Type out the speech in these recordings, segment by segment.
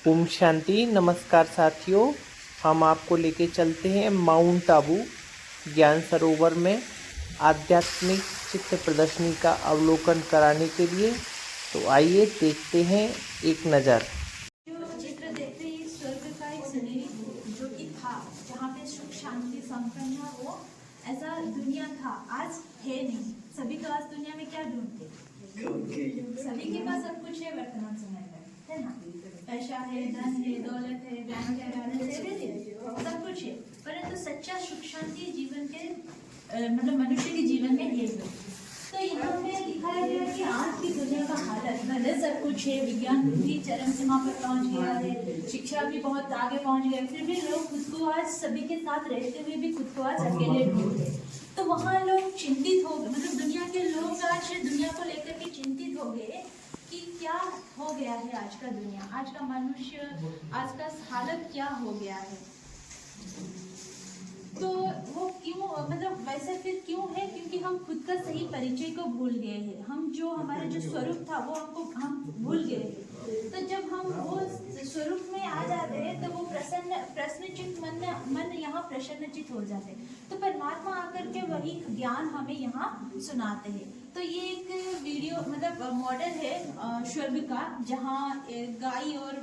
ओम शांति। नमस्कार साथियों, हम आपको लेके चलते हैं माउंट आबू ज्ञान सरोवर में आध्यात्मिक चित्र प्रदर्शनी का अवलोकन कराने के लिए। तो आइए देखते हैं एक नज़र। जो चित्र देखते ही स्वर्ग का एक शरीर जो कि था, जहाँ पे सुख शांति संपन्न वो ऐसा दुनिया था, आज है नहीं। सभी तो आज दुनिया में क्या ढूंढते, सभी के पास सब कुछ है वर्तमान समय में, है ना। पैसा है, धन है, दौलत है, बैंक है, सब कुछ है, परंतु सच्चा सुख शांति जीवन के मतलब मनुष्य के जीवन में है। तो यहाँ पे दिखाया गया कि आज की दुनिया का हालत, भले सब कुछ है, विज्ञान भी चरम सीमा पर पहुंच गया है, शिक्षा भी बहुत आगे पहुंच गया, फिर भी लोग खुद को आज सभी के साथ रहते हुए भी खुद को आज अकेले ढूंढते। तो वहाँ लोग चिंतित हो गए, मतलब दुनिया के लोग आज दुनिया को लेकर के चिंतित हो गए कि क्या हो गया है आज का दुनिया, आज का मनुष्य, आज का हालत क्या हो गया है। तो वो क्यों, मतलब वैसे फिर क्यों है, क्योंकि हम खुद का सही परिचय को भूल गए हैं। हम जो हमारा जो स्वरूप था वो हम भूल गए हैं। तो जब हम वो स्वरूप में आ जाते हैं तो वो प्रश्नचित मन यहाँ प्रसन्नचित हो जाते हैं। तो परमात्मा आकर के वही ज्ञान हमें यहाँ सुनाते हैं। तो ये एक वीडियो मतलब मॉडल है स्वर्ग का, जहाँ गाय और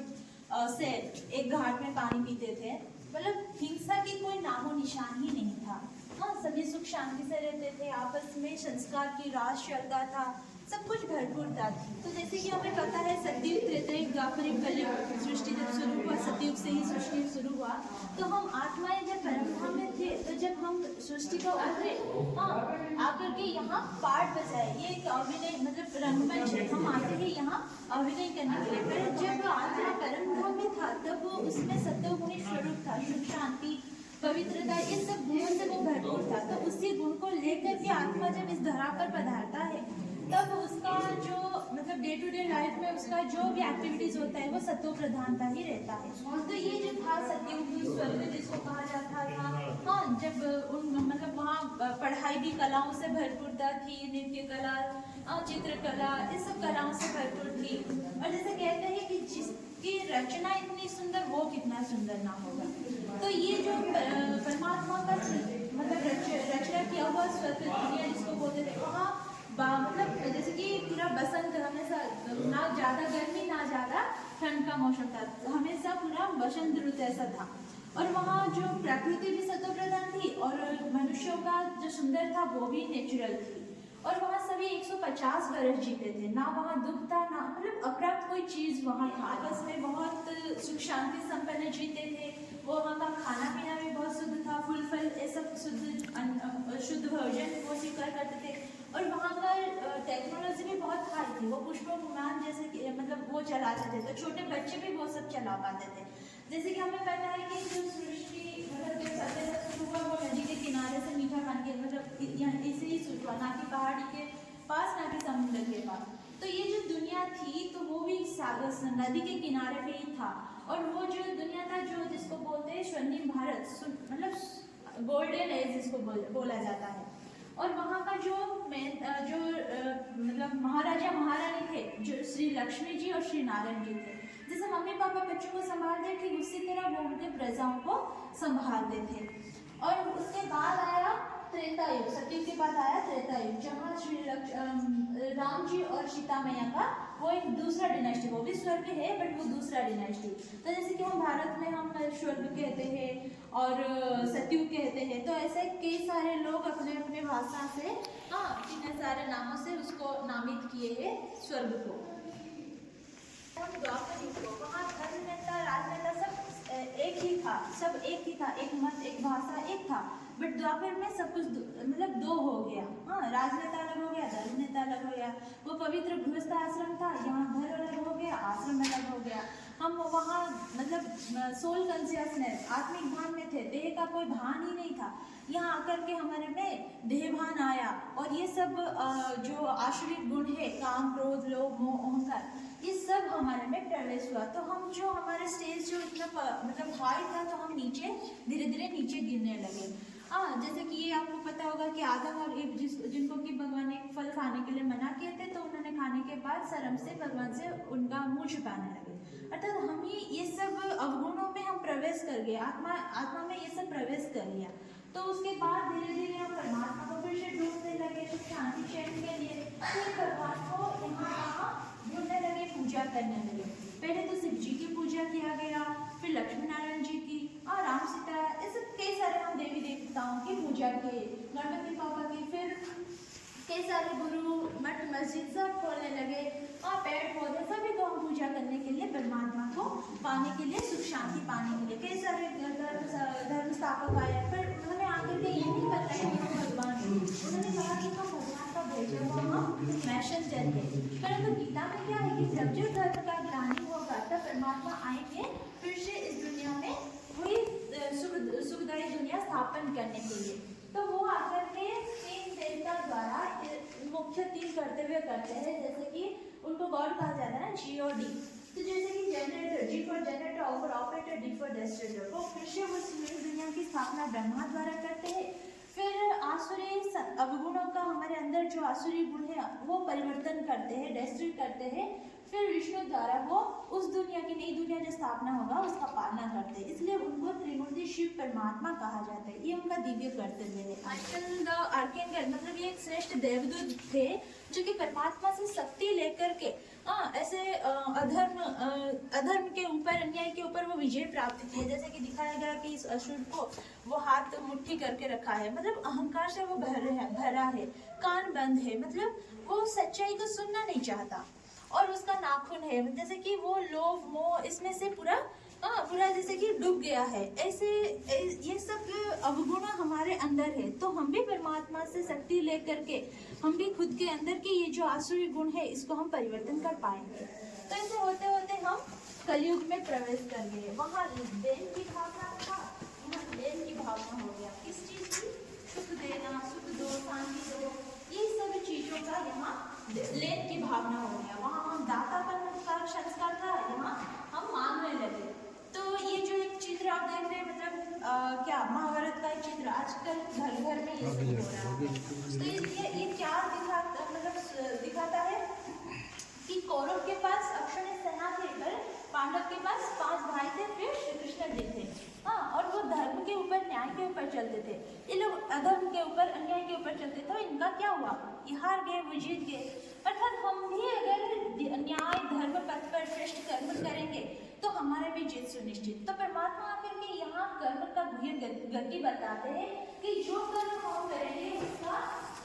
शेर एक घाट में पानी पीते थे। मतलब हिंसा की कोई नामो निशान ही नहीं था। हाँ, सभी सुख शांति से रहते थे, आपस में संस्कार की रास चलता था, सब कुछ भरपूर था। तो जैसे कि हमें पता है सतयुग, त्रेतायुग, द्वापरयुग, कलयुग सृष्टि जब शुरू हुआ, सतयुग से ही सृष्टि शुरू हुआ। तो हम आत्माएं जब परमधाम में थे, तो जब हम सृष्टि को उतरे, हाँ, आकर के यहाँ पाठ बजाए, ये एक अभिनय मतलब रंगमंच है, हम आते हैं यहाँ अभिनय करने के लिए। पर जब आत्मा परमधाम में था तब वो उसमें सत्वगुणी स्वरूप था, सुख शांति पवित्रता, ये सब गुणों से वो भरपूर था। तो उसी गुण को लेकर के आत्मा जब इस धरा पर पधारता है, तब उसका जो मतलब डे टू डे लाइफ में उसका जो भी एक्टिविटीज होता है वो सत्व प्रधानता ही रहता है। तो ये जो था सतयुग स्वर्ग जिसको कहा जाता था, हाँ, जब उन मतलब वहाँ पढ़ाई भी कलाओं से भरपूरता थी, नृत्य कला, चित्रकला, इस सब कलाओं से भरपूर थी। और जैसे कहते हैं कि जिसकी रचना इतनी सुंदर वो कितना सुंदर ना होगा। तो ये जो परमात्मा का मतलब रचना किया हुआ स्वर्ग दुनिया जिसको बोलते थे, वहाँ मतलब जैसे कि पूरा बसंत, हमेशा ना ज़्यादा गर्मी ना ज़्यादा ठंड का मौसम था, हमेशा पूरा बसंत ऋतु ऐसा था। और वहाँ जो प्रकृति भी सत्व प्रधान थी और मनुष्यों का जो सुंदर था वो भी नेचुरल थी। और वहाँ सभी 150 वर्ष जीते थे, ना वहाँ दुख था, ना मतलब अप्राप्त कोई चीज़ वहाँ था, आपस में बहुत सुख शांति संपन्न जीते थे। वो वहाँ का खाना पीना भी बहुत शुद्ध था, फूल फल ये सब शुद्ध भोजन वो स्वीकार करते थे। और वहाँ का टेक्नोलॉजी भी बहुत हाई थी, वो पुष्प विमान जैसे कि मतलब वो चलाते थे, तो छोटे बच्चे भी वो सब चला पाते थे। जैसे कि हमें पता है कि जो सृष्टि मतलब जो सत्य शुरू हुआ वो नदी के किनारे से मीठा पानी के मतलब यहाँ इसे ही शुरू हुआ, ना कि पहाड़ी के पास, ना कि समुद्र के पास। तो ये जो दुनिया थी तो वो भी सागर नदी के किनारे पे ही था। और वो जो दुनिया था जो जिसको बोलते हैं स्वर्णिम भारत, मतलब गोल्डन एज जिसको बोला जाता है। और वहाँ का जो मतलब महाराजा महारानी थे, जो श्री लक्ष्मी जी और श्री नारायण जी थे। जैसे मम्मी पापा बच्चों को संभालते ठीक उसी तरह वो उनके प्रजाओं को संभालते थे। और उसके बाद आया त्रेतायुग, सतयुग के बाद आया त्रेतायुग, जहाँ श्री राम जी और सीता मैया का वो एक दूसरा डिनास्टी, वो भी स्वर्ग है बट वो दूसरा डिनास्टी। तो जैसे कि हम भारत में हम स्वर्ग कहते हैं और सतयुग कहते हैं, तो ऐसे कई सारे लोग अपने अपने भाषा से, हाँ, इतने सारे नामों से उसको नामित किए हैं स्वर्ग को। वहाँ धर्म नेता राजनेता सब एक ही था, सब एक ही था, एक मत एक भाषा एक था। बट द्वापर में सब कुछ मतलब दो हो गया, हाँ, राजनेता अलग हो गया, धर्म नेता अलग हो गया। वो पवित्र गृहस्थ आश्रम था, यहाँ घर अलग हो गया, आश्रम अलग हो गया। हम वहाँ मतलब सोल कॉन्शियसनेस आत्मिक भान में थे, देह का कोई भान ही नहीं था। यहाँ आकर के हमारे में देह भान आया और ये सब जो आश्रित गुण है, काम क्रोध लोभ मोह अहंकार, ये सब हमारे में प्रवेश हुआ। तो हम जो हमारा स्टेज जो इतना मतलब हाई था, तो हम नीचे धीरे धीरे नीचे गिरने लगे। हाँ, जैसे कि ये आपको पता होगा कि आदम और ईव जिनको कि भगवान ने फल खाने के लिए मना किए थे, तो उन्होंने खाने के बाद शर्म से भगवान से उनका मुंह छुपाने लगे। अर्थात हम ही ये कर गए, आत्मा में ये सब प्रवेश कर लिया। तो उसके बाद धीरे धीरे हम परमात्मा को फिर से ढूंढने लगे, तो शांति चैन के लिए फिर भगवान को यहाँ ढूंढने लगे, पूजा करने लगे। पहले तो शिव जी की पूजा किया गया, फिर लक्ष्मी नारायण जी की और राम सीता, ऐसे कई सारे हम देवी देवताओं की पूजा किए, गणपति पापा की, फिर कई सारे गुरु मठ मस्जिद सब खोलने लगे और पेड़ पौधे सभी को हम पूजा करने के लिए, परमात्मा को पाने के लिए, सुख शांति पाने के लिए कई सारे धर्म स्थापक आए। फिर उन्होंने आकर के ये नहीं बताया कि हम भगवान हैं, उन्होंने कहा कि हम भगवान का भेजे हुआ हम मैसेंजर हैं। परंतु गीता में क्या है कि जब जो धर्म का ग्लानि होगा तब परमात्मा आएंगे फिर से इस दुनिया में वही सुखदायी दुनिया स्थापन करने के लिए। तो वो आकर के तीन देवता द्वारा मुख्य तीन कर्तव्य करते हैं, जैसे कि उनको गॉड कहा जाता है ना, जी और डी। तो जैसे कि generator, G for generator, operator, D for distributor, वो फिर से उस दुनिया की स्थापना ब्रह्मा द्वारा करते हैं। फिर आसुरी अवगुणों का हमारे अंदर जो आसुरी गुण है वो परिवर्तन करते हैं, डिस्ट्रीब्यूट करते हैं। फिर विष्णु द्वारा वो उस दुनिया की, नई दुनिया जो स्थापना होगा उसका पालना करते हैं, इसलिए उनको त्रिमूर्ति शिव परमात्मा कहा जाता है। ये उनका दिव्य कर्तव्य है। आजकल द आर्कैंगल मतलब ये एक श्रेष्ठ देवदूत थे जो कि परमात्मा से शक्ति लेकर के ऐसे अधर्म के ऊपर, अन्याय के ऊपर वो विजय प्राप्त किए। जैसे कि दिखाया गया कि इस असुर को वो हाथ मुट्ठी करके रखा है, मतलब अहंकार से वो भरा है, कान बंद है, मतलब वो सच्चाई को सुनना नहीं चाहता, और उसका नाखून है, जैसे कि वो लोभ मोह इसमें से पूरा जैसे कि डूब गया है। ऐसे ये सब अवगुण हमारे अंदर है, तो हम भी परमात्मा से शक्ति लेकर के हम भी खुद के अंदर के ये जो आसुरी गुण है इसको हम परिवर्तन कर पाएंगे। तो ऐसे होते होते हम कलयुग में प्रवेश कर गए। वहाँ देन की भावना था, यहाँ लेन की भावना हो गया। किस चीज की? सुख देना, सुख दो, शांति दो, ये सब चीजों का यहाँ लेन की भावना हो गया। वहाँ हम दातापन का संस्कार था, यहाँ हम मांगने लगे। तो ये जो एक चित्र आप देख रहे हैं, मतलब क्या महाभारत का एक चित्र आजकल घर घर में ये सब हो रहा है। तो ये क्या दिखाता है कि कौरव के पास अक्षय सेना थे, पांडव के पास 5 भाई थे, फिर श्री कृष्ण जी थे। और वो धर्म के ऊपर, न्याय के ऊपर चलते थे। ये लोग अधर्म के ऊपर, अन्याय के ऊपर चलते थे। इनका क्या हुआ? ये हार गए, वो जीत गए। अर्थात हम भी अगर न्याय धर्म पथ पर श्रेष्ठ कर्म करेंगे तो हमारे भी जीत सुनिश्चित। तो परमात्मा आकर के यहाँ कर्म का गति बताते हैं कि जो कर्म हम करेंगे उसका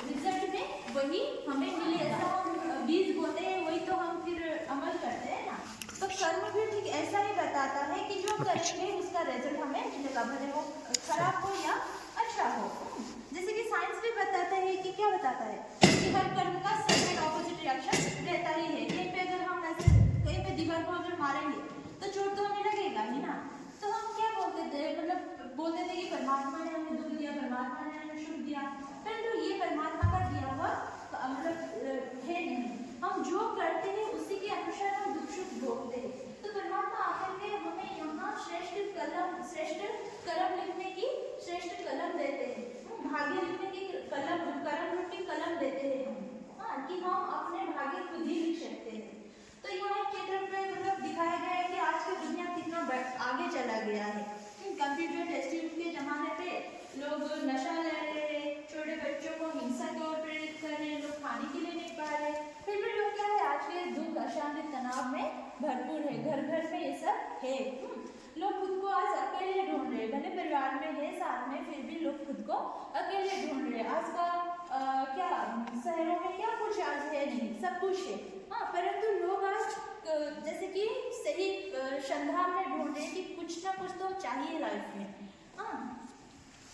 रिजल्ट में वही हमें मिले। ऐसा हम बीज बोते हैं वही तो हम फिर अमल करते हैं ना। तो कर्म भी ठीक ऐसा ही बताता है कि जो करेंगे उसका रिजल्ट हमें मिलेगा, भले वो खराब हो या अच्छा हो। जैसे कि साइंस भी बताता है कि क्या बताता है कि हर कर्म का सेम एंड ऑपोजिट रिएक्शन रहता ही है। कहीं पे अगर हम ऐसे कहीं पे दीवार को अगर मारेंगे तो चोट तो हमें लगेगा ही ना। तो हम क्या बोलते थे, मतलब बोलते थे कि परमात्मा ने हमें दुख दिया, परमात्मा ने हमें सुख दिया, परंतु ये परमात्मा का दिया हुआ मतलब है नहीं। हम जो करते हैं उसी के अनुसार हम दुख सुख भोगते हैं। तो परमात्मा आकर के हमें यहाँ श्रेष्ठ कर्म लिखने की श्रेष्ठ कलम देते हैं, भाग्य लिखने की कलम, कर्म रूपी कलम देते हैं कि हम अपने भाग्य खुद ही लिख सकते हैं। तो यहाँ एक चित्र में मतलब दिखाया गया है कि आज की दुनिया कितना आगे चला गया है। कंप्यूटर टेस्टिंग के जमाने पे लोग नशा ले रहे हैं, छोटे बच्चों को हिंसा की ओर प्रेरित कर रहे हैं, लोग खाने के लिए नहीं पा रहे, फिर भी लोग क्या है आज के दुख अशांति तनाव में भरपूर है। घर घर में ये सब है। लोग खुद को आज अकेले ढूंढ रहे हैं, भले परिवार में है साथ में, फिर भी लोग खुद को अकेले ढूंढ रहे हैं। आज का क्या शहरों में क्या कुछ आज है नहीं, सब कुछ है परंतु लोग आज जैसे कि सही संधान में ढूंढ रहे हैं कि कुछ ना कुछ तो चाहिए लाइफ में।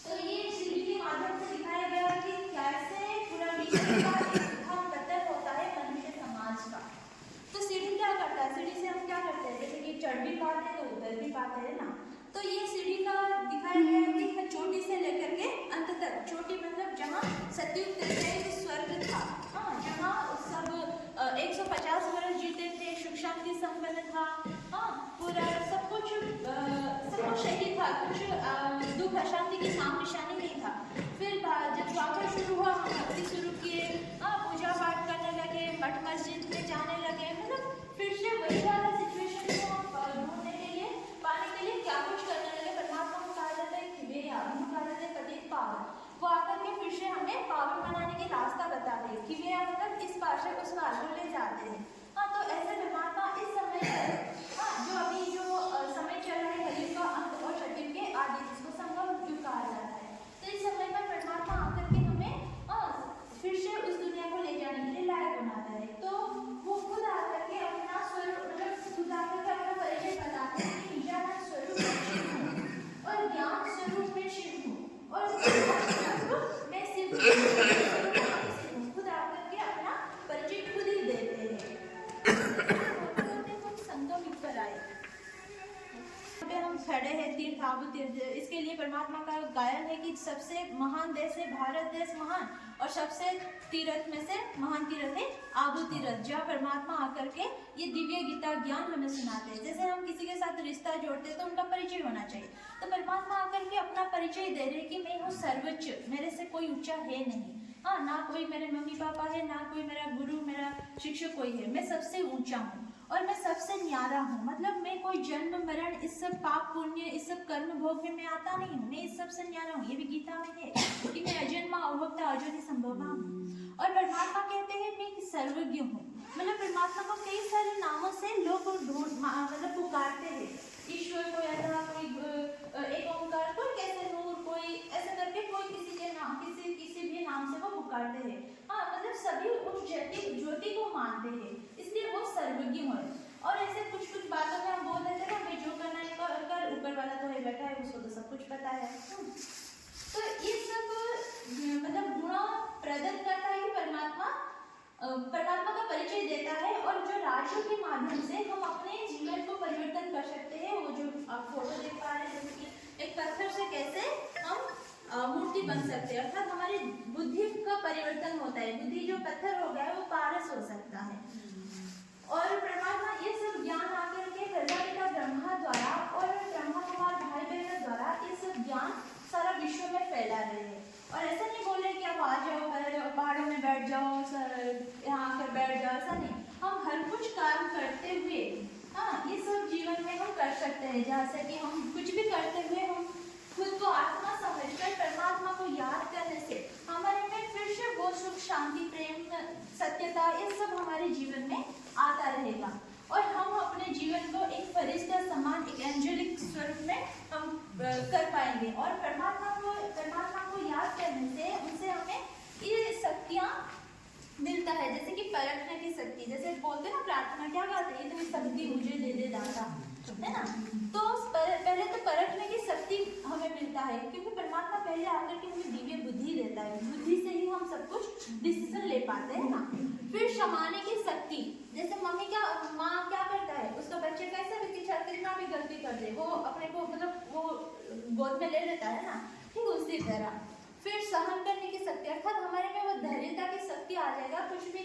तो ये सीढ़ी के माध्यम से दिखाया गया कि कैसे पूरा विश्व का उत्थान पतन होता है मनुष्य समाज का। तो सीढ़ी क्या करता है? सीढ़ी से हम क्या करते हैं, जैसे कि चढ़ भी पाते हैं तो उतर भी पाते हैं ना। तो ये सीढ़ी का दिखाया गया है कि चोटी से लेकर के अंत तक। चोटी मतलब जहाँ सतयुग स्वर्ग था, जहाँ सब 150 वर्ष जीते थे, सुख शांति संपन्न था, पूरा सब कुछ सही था, कुछ दुख अशांति की नाम निशानी नहीं था। फिर जब द्वापर शुरू हुआ, हम भक्ति शुरू किए, पूजा पाठ करने लगे, मठ मस्जिद में जाने लगे, मतलब फिर से वही वाला सिचुएशन को हम ढूंढने के लिए, पाने के लिए क्या कुछ करने लगे। जाते हैं। हाँ, तो ऐसे परमात्मा इस समय जो अभी जो समय चल रहा है कलयुग का अंत और सतयुग के आदि, जिसको संगम युग कहा जाता है, तो इस समय पर परमात्मा आकर के हमें फिर से उस दुनिया को ले जाने के लिए लायक बनाता है। तो वो खुद आकर के अपना स्वरूप मतलब खुद आकर के अपना परिचय बताते हैं कि निजानंद स्वरूप में शिव हूँ और ज्ञान स्वरूप में शिव हूँ और मैं शिव हूँ। खुद आकर के अपना परिचय खुद ही देते हैं। संगम युग पर आए पे हम खड़े हैं तीर्थ आबू तीर्थ, इसके लिए परमात्मा का गायन है कि सबसे महान देश है भारत देश महान, और सबसे तीर्थ में से महान तीर्थ है आबू तीर्थ, जहाँ परमात्मा आकर के ये दिव्य गीता ज्ञान हमें सुनाते हैं। जैसे हम किसी के साथ रिश्ता जोड़ते हैं तो उनका परिचय होना चाहिए, तो परमात्मा आकर के अपना परिचय दे रहे कि मैं हूँ सर्वोच्च, मेरे से कोई ऊंचा है नहीं। हाँ, ना कोई मेरे मम्मी पापा है, ना कोई मेरा गुरु मेरा शिक्षक कोई है, मैं सबसे ऊंचा हूँ और मैं सबसे न्यारा हूँ। मतलब मैं कोई जन्म मरण इस सब पाप पुण्य इस सब कर्म भोग में मैं आता नहीं हूँ, मैं इस सबसे न्यारा हूँ। ये भी गीता में है कि मैं अजन्मा अभोक्ता अजोनि संभवा हूँ। और परमात्मा कहते हैं मैं सर्वज्ञ हूँ। मतलब परमात्मा को कई सारे नामों से लोग मतलब पुकारते हैं। ईश्वर को यथा कोई एक ओंकार, कोई कैसे नूर, कोई ऐसे करके कोई किसी के नाम किसी भी नाम से वो पुकारते हैं। हाँ, मतलब सभी उस ज्योति को मानते हैं, इसलिए वो सर्वज्ञ है। और ऐसे कुछ बातों में हम बोल देते हैं ना, भाई जो करना है कर, ऊपर वाला तो है बैठा है, उसको तो सब कुछ पता है। तो ये सब मतलब गुणों प्रदत्त करता है कि परमात्मा का परिचय देता है, और जो राजयोग के माध्यम से हम अपने जीवन को परिवर्तन कर सकते हैं। वो जो आप फोटो देख पा रहे हैं, जैसे कि एक पत्थर से कैसे हम मूर्ति बन सकते हैं, अर्थात हमारी बुद्धि का परिवर्तन होता है। बुद्धि जो पत्थर हो गया है वो पारस हो सकता है। और परमात्मा ये सब ज्ञान आकर के प्रजापिता ब्रह्मा द्वारा और ब्रह्मा कुमार भाई बहनों द्वारा ये सब ज्ञान सारा विश्व में फैला रहे हैं। और ऐसा नहीं बोल रहे कि आप आ जाओ पहाड़ों में बैठ जाओ यहाँ आकर बैठ जाओ, ऐसा नहीं। हम हर कुछ काम करते हुए हाँ, ये सब जीवन में हम कर सकते हैं। जैसे कि हम कुछ भी करते हुए हम खुद को आत्मा समझकर परमात्मा को याद करने से हमारे में फिर से वो सुख शांति प्रेम सत्यता ये सब हमारे जीवन में आता रहेगा, और हम अपने जीवन को एक फरिश्ता समान एक एंजेलिक स्वरूप में हम कर पाएंगे। और परमात्मा को याद करने से उनसे हमें ये शक्तियाँ मिलता है, जैसे कि परखने की शक्ति। जैसे बोलते ना प्रार्थना क्या कहते हैं, इतनी शक्ति मुझे दे दे दाता, है ना। तो पहले तो परखने की शक्ति हमें मिलता है, क्योंकि परमात्मा पहले आकर के हमें दिव्य बुद्धि देता है। बुद्धि से ही हम सब कुछ डिसीजन ले पाते हैं ना। फिर क्षमाने की शक्ति, जैसे माँ क्या करता है, उसका बच्चे कैसे भी कितना भी गलती कर दे वो अपने को मतलब वो गोद में ले लेता है ना, ठीक उसी तरह। फिर सहन करने की शक्ति, अर्थात हमारे में वो धैर्यता की शक्ति आ जाएगा, कुछ भी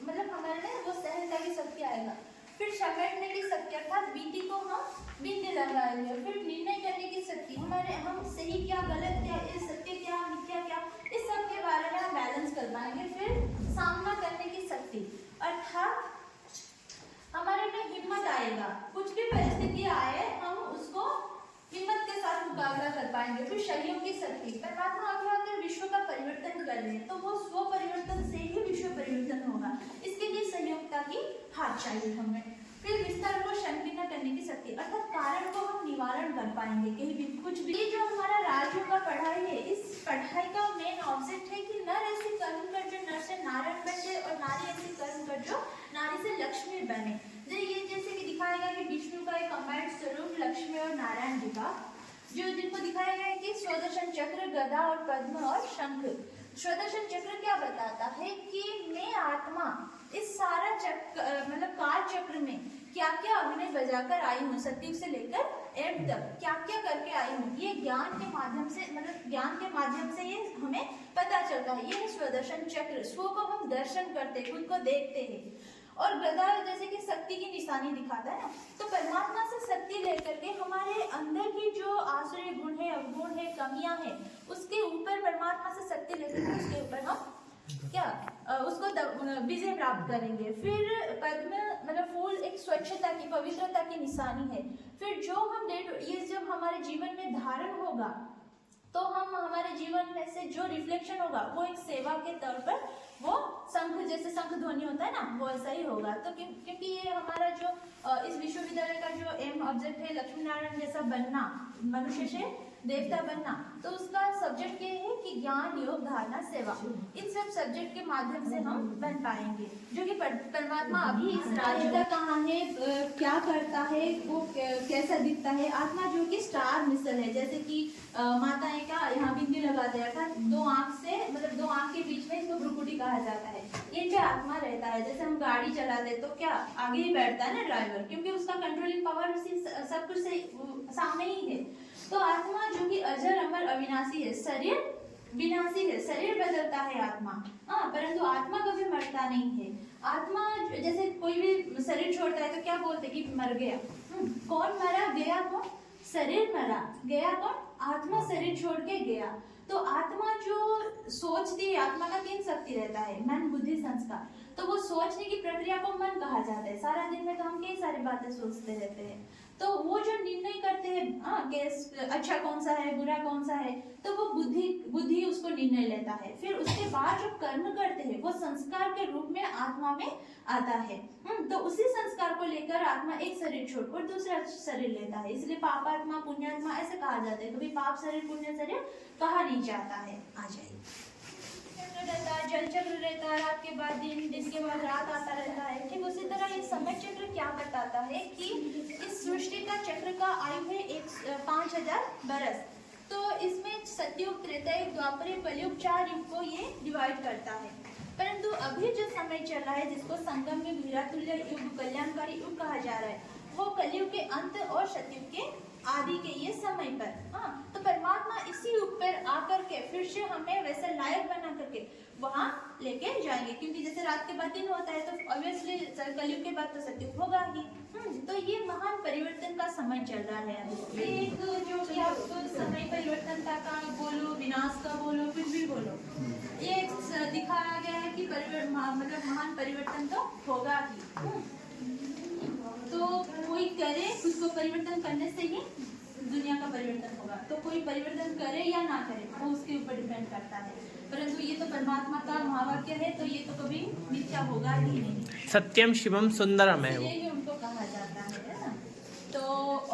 मतलब हमारे में वो सहनता की शक्ति आएगा। फिर समेटने की शक्ति, अर्थात बीती को हम बिंदी लगाएंगे। फिर निर्णय करने की शक्ति, हम सही क्या गलत क्या सत्य क्या मिथ्या क्या इस सब के बारे में हम बैलेंस कर पाएंगे। फिर सामना करने की शक्ति, अर्थात हमारे में हिम्मत आएगा, कुछ भी परिस्थिति आए हम उसको हिम्मत के साथ मुकाबला कर पाएंगे। फिर सहयोग की शक्ति, परमात्मा आकर विश्व का परिवर्तन कर ले तो वो स्व परिवर्तन से ही विश्व परिवर्तन होगा, इसके लिए सहयोगता की हाथ चाहिए हमें। फिर विस्तार को संकीर्ण करने की शक्ति, अर्थात कारण को हम निवारण कर पाएंगे कहीं भी कुछ भी। ये जो हमारा राजयोग का पढ़ाई है, इस पढ़ाई का मेन ऑब्जेक्ट है कि नर ऐसे कर्म कर जो नर से नारायण बन जाए, और नारी ऐसे कर्म कर जो नारी से लक्ष्मी बने। ये जैसे कि दिखाया गया कि विष्णु का एक कंबाइंड स्वरूप लक्ष्मी और नारायण जी का, जो जिनको दिखाया गया है कि स्वदर्शन चक्र गदा और पद्म और शंख। स्वदर्शन चक्र क्या बताता है कि मैं आत्मा इस सारा चक्र मतलब काल चक्र में क्या क्या अभिनय बजाकर आई हूँ, सतयुग से लेकर एंड तक क्या क्या करके आई हूँ। ये ज्ञान के माध्यम से मतलब ज्ञान के माध्यम से ये हमें पता चलता है। ये स्वदर्शन चक्र, स्व को हम दर्शन करते हैं, खुद को देखते हैं। और गदा जैसे कि शक्ति की निशानी दिखाता है ना, तो परमात्मा से शक्ति लेकर के हमारे अंदर की जो आसुरी गुण है अवगुण है कमियां हैं उसके ऊपर परमात्मा से शक्ति लेकर के उसके ऊपर हम उसको विजय प्राप्त करेंगे। फिर पद्म मतलब फूल एक स्वच्छता की पवित्रता की निशानी है। फिर जो हम ये जब हमारे जीवन में धारण होगा तो हम हमारे जीवन में से जो रिफ्लेक्शन होगा वो एक सेवा के तौर पर वो शंख, जैसे शंख ध्वनि होता है ना, वो ऐसा ही होगा। तो क्योंकि ये हमारा जो इस विश्वविद्यालय का जो एम ऑब्जेक्ट है लक्ष्मी नारायण जैसा बनना, मनुष्य से देवता बनना, तो उसका सब्जेक्ट ये है कि ज्ञान, योग, धारणा, सेवा, इन सब सब्जेक्ट के माध्यम से हम बन पाएंगे। जो कि परमात्मा अभी इस राज्य का कहाँ है, क्या करता है, वो कैसा दिखता है। आत्मा जो कि स्टार मिसल है, जैसे कि माताएं का यहाँ बिंदी लगा दिया था, दो आंख से, मतलब दो आंख के बीच में इसको भ्रुकुटी कहा जाता है। ये जो आत्मा रहता है, जैसे हम गाड़ी चलाते तो क्या आगे ही बैठता है ना ड्राइवर, क्योंकि उसका कंट्रोलिंग पावर उसी सब कुछ से सामने ही है। तो आत्मा जो कि अजर अमर अविनाशी है, शरीर विनाशी है, शरीर बदलता है आत्मा, हाँ, परंतु आत्मा कभी मरता नहीं है। आत्मा जैसे कोई भी शरीर छोड़ता है तो क्या बोलते कि मर गया, कौन मरा, गया कौन, शरीर मरा, गया कौन, आत्मा शरीर छोड़ के गया। तो आत्मा जो सोचती है, आत्मा का 3 शक्ति रहता है, मन, बुद्धि, संस्कार। तो वो सोचने की प्रक्रिया को मन कहा जाता है। सारा दिन में तो हम कई सारी बातें सोचते रहते हैं, तो वो जो निर्णय करते हैं कि अच्छा कौन सा है, बुरा कौन सा है, तो वो बुद्धि उसको निर्णय लेता है। फिर उसके बाद जो कर्म करते हैं वो संस्कार के रूप में आत्मा में आता है। तो उसी संस्कार को लेकर आत्मा एक शरीर छोड़कर दूसरा शरीर लेता है। इसलिए पापात्मा, पुण्यात्मा ऐसे कहा जाता है। कभी पाप शरीर, पुण्य शरीर कहा नहीं जाता है। आ जाइए, रहता है, जल चक्र रहता है, रात के बाद दिन, दिन के बाद रात आता रहता है। ठीक उसी तरह ये समय चक्र क्या बताता है कि इस सृष्टि का चक्र का आयु है 5000 बरस। तो इसमें सतयुग, त्रेतायुग, द्वापर, कलयुग 4 युग को ये डिवाइड करता है। परंतु अभी जो समय चल रहा है, जिसको संगम युग, हीरातुल्य युग, कल्याणकारी युग कहा जा रहा है, वो कलयुग के अंत और सतयुग के आदि के ये समय पर, हाँ, तो परमात्मा इसी युग पर आकर के फिर से हमें वैसे लायक बना करके वहाँ लेके जाएंगे। क्योंकि जैसे रात के बाद दिन होता है तो ऑब्वियसली कलयुग के बाद तो सतयुग होगा ही। तो ये महान परिवर्तन का समय चल रहा है अभी। एक जो कि आप समय परिवर्तनता का बोलो, विनाश का बोलो, कुछ भी बोलो, ये दिखाया गया है कि मतलब महान परिवर्तन तो होगा ही। तो कोई करे, खुद को परिवर्तन करने से ही दुनिया का परिवर्तन होगा। तो कोई परिवर्तन करे या ना करे वो उसके ऊपर डिपेंड करता है। परंतु ये तो परमात्मा का महावाक्य है, तो ये तो कभी मिथ्या होगा ही नहीं। सत्यम शिवम सुंदरम है वो, यही उनको कहा जाता है ना। तो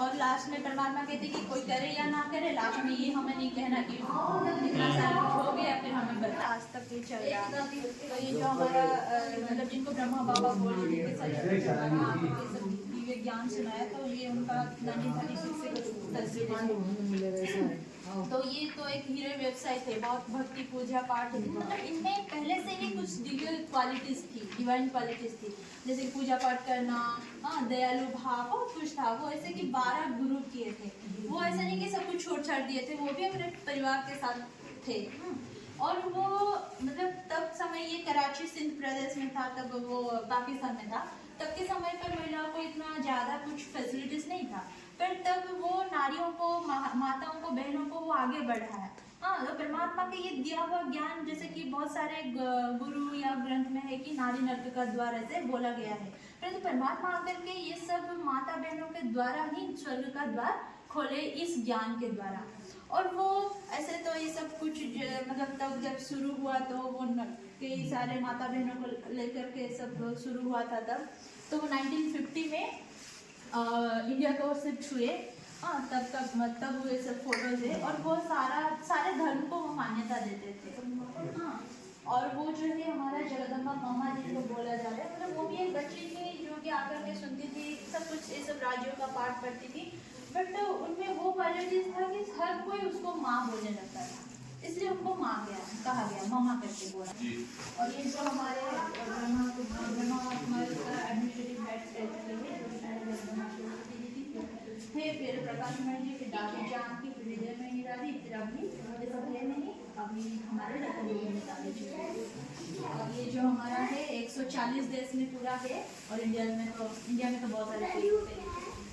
और लास्ट में परमात्मा कहते कि कोई करे या ना करे, लास्ट में ये हमें नहीं कहना कि इतना सारा कुछ हो गया फिर हमें बता। आज तक ये चल रहा है। तो ये जो हमारा मतलब जिनको ब्रह्मा बाबा बोल ज्ञान सुनाया, तो ये उनका 1936 से तो ये तो एक हीरो वेबसाइट है, बहुत भक्ति पूजा पाठ, मतलब इनमें पहले से ही कुछ दिव्य क्वालिटीज थी, डिवाइन क्वालिटीज थी, जैसे पूजा पाठ करना, हाँ, दयालु भाव, बहुत कुछ था। वो ऐसे कि 12 गुरु किए थे, वो ऐसा नहीं कि सब कुछ छोड़ छाड़ दिए थे, वो भी अपने परिवार के साथ थे। और वो मतलब तब समय ये कराची सिंध प्रदेश में था, तब वो पाकिस्तान में था। तब के समय पर महिलाओं को इतना ज़्यादा कुछ फैसिलिटीज नहीं था, पर तब वो नारियों को, माताओं को, बहनों को वो आगे बढ़ाया। हाँ, तो परमात्मा के ये दिया हुआ ज्ञान, जैसे कि बहुत सारे गुरु या ग्रंथ में है कि नारी नर्क का द्वार ऐसे बोला गया है, परंतु परमात्मा आकर के ये सब माता बहनों के द्वारा ही स्वर्ग का द्वार खोले, इस ज्ञान के द्वारा। और वो ऐसे तो ये सब कुछ मतलब तब जब शुरू हुआ तो वो कई सारे माता बहनों को लेकर के सब शुरू हुआ था तब। तो वो 1950 में इंडिया को शिफ्ट हुए, हाँ, तब तक मतलब वो ये सब फोटोज है। और वो सारे धर्म को वो मान्यता देते थे, हाँ। और वो जो है हमारा जगदम्बा मामा जिनको बोला जाता है, मतलब वो भी एक बच्ची थी जो कि आकर के सुनती थी, सब कुछ ये सब राज्यों का पाठ पढ़ती थी, बट उनमें वो क्वालिटीज था कि हर कोई उसको माँ बोलने लगता था, इसलिए उनको माँ कहा गया, मामा करके बोला। और ये जो हमारे एडमिनिस्ट्रेटिव हेड फिर प्रकाश मणि जी, फिर दादी जानकी, फिर विजय मणि दादी, फिर अभी ये सब है नहीं, अभी हमारे दादी जी। और ये जो हमारा है 140 देश में पूरा है, और इंडिया में तो बहुत सारे